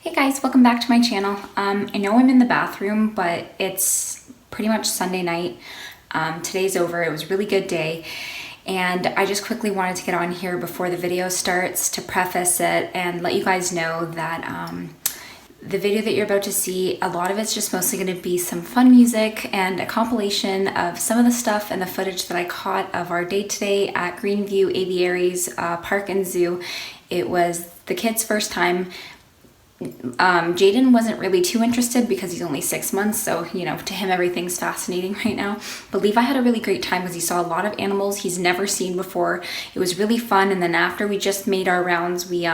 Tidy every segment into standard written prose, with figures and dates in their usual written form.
Hey guys, welcome back to my channel. I know I'm in the bathroom, but it's pretty much Sunday night. Today's over. It was a really good day. And I just quickly wanted to get on here before the video starts to preface it and let you guys know that the video that you're about to see, a lot of it's just mostly going to be some fun music and a compilation of some of the stuff and the footage that I caught of our day today at Greenview Aviaries Park and Zoo. It was the kids' first time. Jaden wasn't really too interested because he's only 6 months, so to him everything's fascinating right now. But Levi had a really great time because he saw a lot of animals he's never seen before. It was really fun, and then after we just made our rounds, we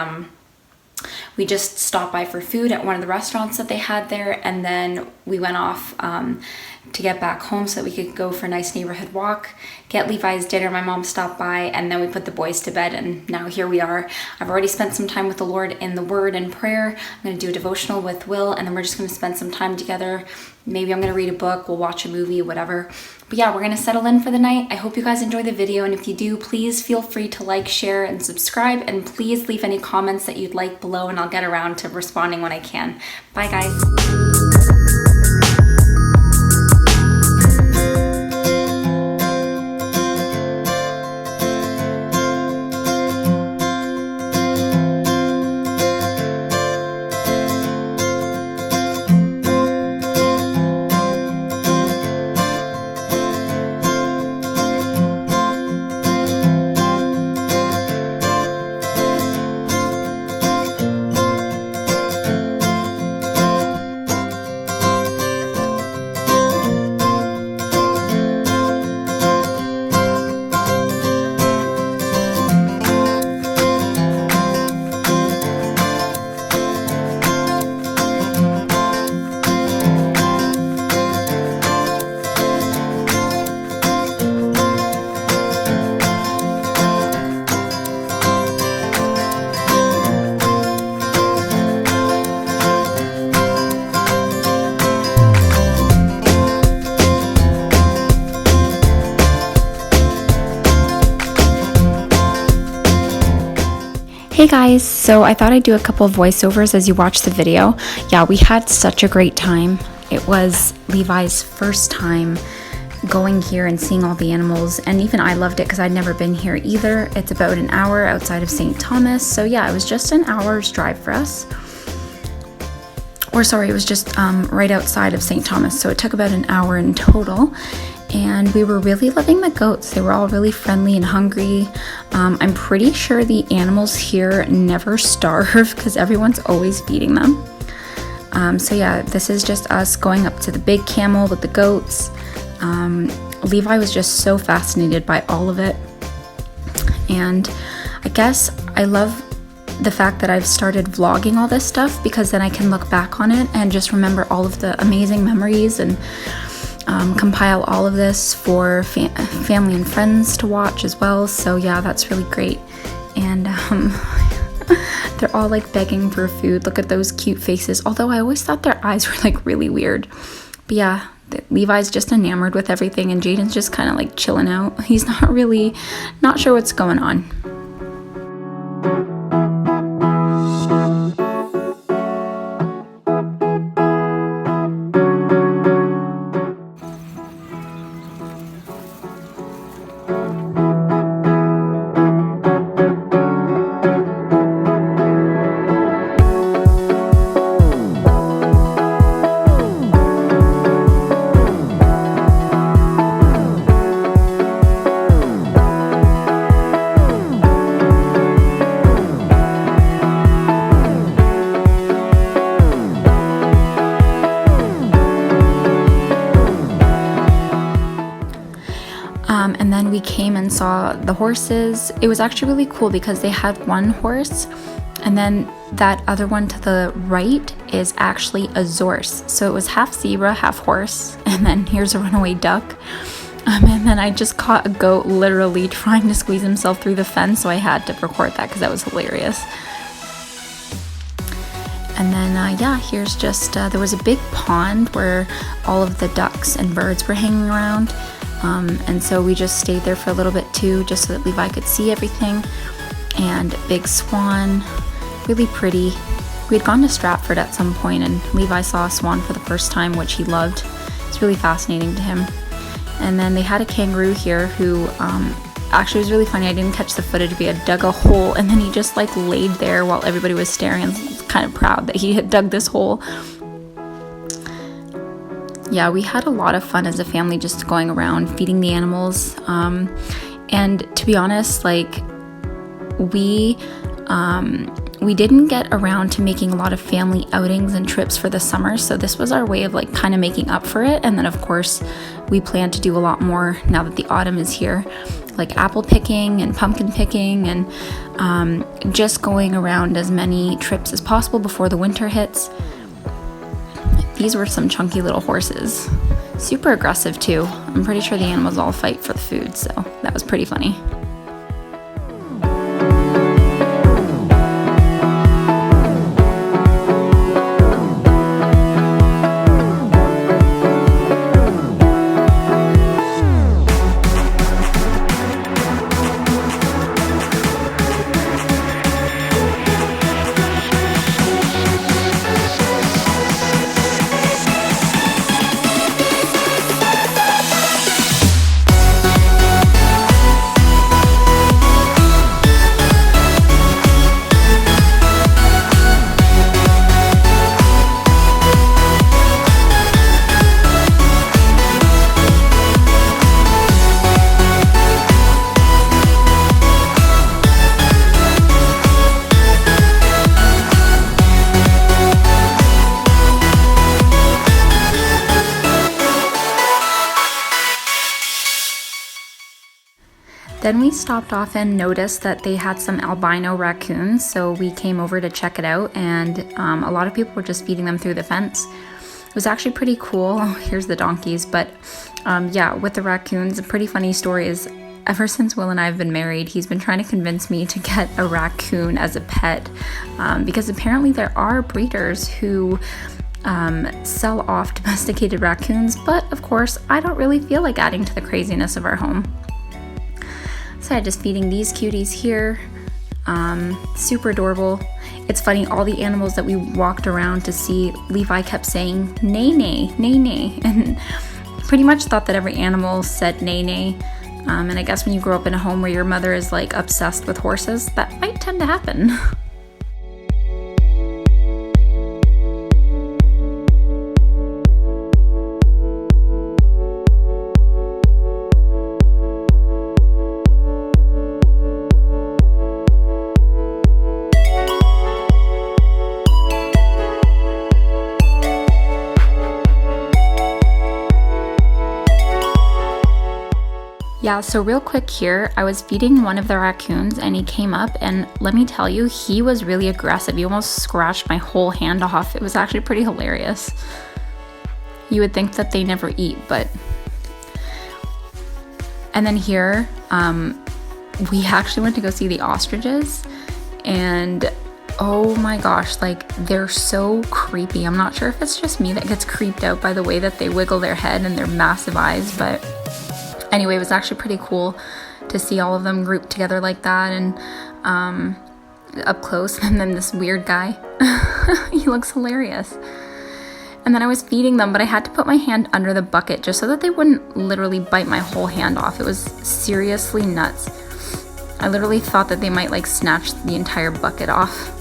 just stopped by for food at one of the restaurants that they had there, and then we went off to get back home so that we could go for a nice neighborhood walk, get Levi's dinner. My mom stopped by, and then we put the boys to bed, and now here we are. I've already spent some time with the Lord in the Word and prayer. I'm going to do a devotional with Will, and then we're just going to spend some time together. Maybe I'm going to read a book, we'll watch a movie, whatever. But yeah, we're going to settle in for the night. I hope you guys enjoy the video, and if you do, please feel free to like, share, and subscribe, and please leave any comments that you'd like below, and I'll get around to responding when I can. Bye guys. Hey guys, so I thought I'd do a couple of voiceovers as you watch the video. Yeah, we had such a great time. It was Levi's first time going here and seeing all the animals, and even I loved it because I'd never been here either. It's about an hour outside of St. Thomas, so yeah, it was just an hour's drive for us. Or sorry, it was just right outside of St. Thomas, so it took about an hour in total. And we were really loving the goats. They were all really friendly and hungry. I'm pretty sure the animals here never starve because everyone's always feeding them. So yeah, this is just us going up to the big camel with the goats. Levi was just so fascinated by all of it. And I guess I love the fact that I've started vlogging all this stuff because then I can look back on it and just remember all of the amazing memories and compile all of this for family and friends to watch as well. So yeah, that's really great. And they're all like begging for food. Look at those cute faces, although I always thought their eyes were like really weird. But yeah, Levi's just enamored with everything, and Jaden's just kind of like chilling out. He's not sure what's going on. And then we came and saw the horses. It was actually really cool because they had one horse, and then that other one to the right is actually a zorse. So it was half zebra, half horse, and then here's a runaway duck. And then I just caught a goat literally trying to squeeze himself through the fence, so I had to record that because that was hilarious. And then yeah, here's just there was a big pond where all of the ducks and birds were hanging around. And so we just stayed there for a little bit too, just so that Levi could see everything. And big swan, really pretty We had gone to Stratford at some point, and Levi saw a swan for the first time, which he loved. It's really fascinating to him. And then they had a kangaroo here who actually was really funny. I didn't catch the footage, but he had dug a hole, and then he just like laid there while everybody was staring, and was kind of proud that he had dug this hole. Yeah, we had a lot of fun as a family just going around feeding the animals. And to be honest, like we didn't get around to making a lot of family outings and trips for the summer, so this was our way of like kind of making up for it. And then of course we plan to do a lot more now that the autumn is here, like apple picking and pumpkin picking, and just going around as many trips as possible before the winter hits. These were some chunky little horses, super aggressive too. I'm pretty sure the animals all fight for the food, so that was pretty funny. Then we stopped off and noticed that they had some albino raccoons, so we came over to check it out, and a lot of people were just feeding them through the fence. It was actually pretty cool. Oh, here's the donkeys, but yeah, with the raccoons, a pretty funny story is ever since Will and I have been married, he's been trying to convince me to get a raccoon as a pet, because apparently there are breeders who sell off domesticated raccoons, but of course I don't really feel like adding to the craziness of our home. So I'm just feeding these cuties here. Super adorable. It's funny, all the animals that we walked around to see, Levi kept saying nay nay, nay nay, and pretty much thought that every animal said nay nay. And I guess when you grow up in a home where your mother is like obsessed with horses, that might tend to happen. Yeah, so real quick here, I was feeding one of the raccoons and he came up, and let me tell you, he was really aggressive. He almost scratched my whole hand off. It was actually pretty hilarious. You would think that they never eat, but... And then here, we actually went to go see the ostriches, and oh my gosh, like they're so creepy. I'm not sure if it's just me that gets creeped out by the way that they wiggle their head and their massive eyes, but anyway, it was actually pretty cool to see all of them grouped together like that and up close. And then this weird guy, he looks hilarious. And then I was feeding them, but I had to put my hand under the bucket just so that they wouldn't literally bite my whole hand off. It was seriously nuts. I literally thought that they might like snatch the entire bucket off.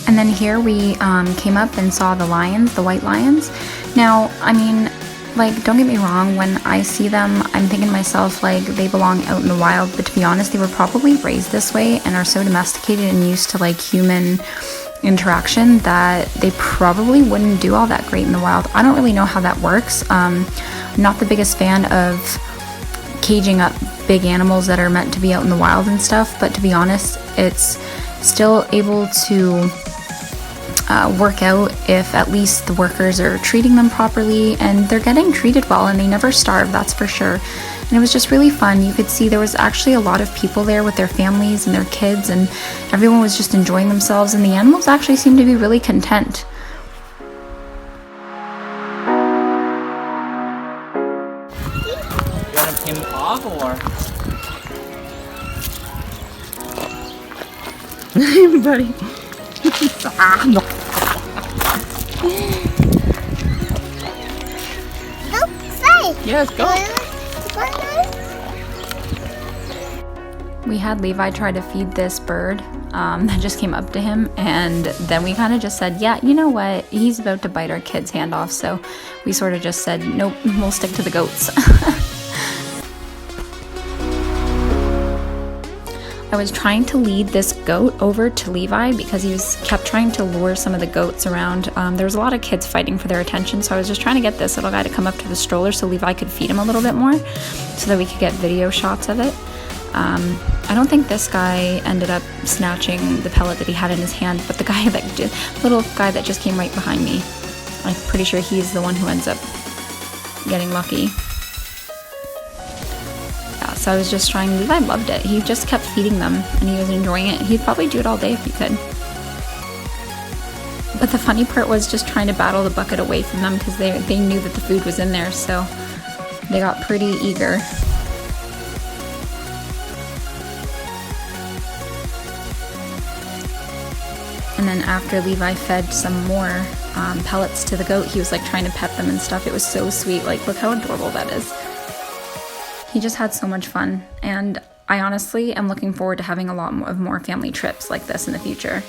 And then here we came up and saw the lions, the white lions. Now, I mean, like, don't get me wrong, when I see them, I'm thinking to myself, like, they belong out in the wild, but to be honest, they were probably raised this way and are so domesticated and used to, like, human interaction that they probably wouldn't do all that great in the wild. I don't really know how that works. Not the biggest fan of caging up big animals that are meant to be out in the wild and stuff, but to be honest, it's still able to work out if at least the workers are treating them properly and they're getting treated well and they never starve, that's for sure. And it was just really fun. You could see there was actually a lot of people there with their families and their kids, and everyone was just enjoying themselves, and the animals actually seemed to be really content. You want to pin off or? Buddy. No. Yes, go. We had Levi try to feed this bird that just came up to him, and then we kind of just said, yeah, you know what, he's about to bite our kid's hand off, so we sort of just said, nope, we'll stick to the goats. I was trying to lead this goat over to Levi because he kept trying to lure some of the goats around. There was a lot of kids fighting for their attention, so I was just trying to get this little guy to come up to the stroller so Levi could feed him a little bit more so that we could get video shots of it. I don't think this guy ended up snatching the pellet that he had in his hand, but the little guy that just came right behind me, I'm pretty sure he's the one who ends up getting lucky. So I was just trying, Levi loved it. He just kept feeding them and he was enjoying it. He'd probably do it all day if he could. But the funny part was just trying to battle the bucket away from them because they knew that the food was in there, so they got pretty eager. And then after Levi fed some more pellets to the goat, he was like trying to pet them and stuff. It was so sweet. Like, look how adorable that is. He just had so much fun, and I honestly am looking forward to having a lot more family trips like this in the future.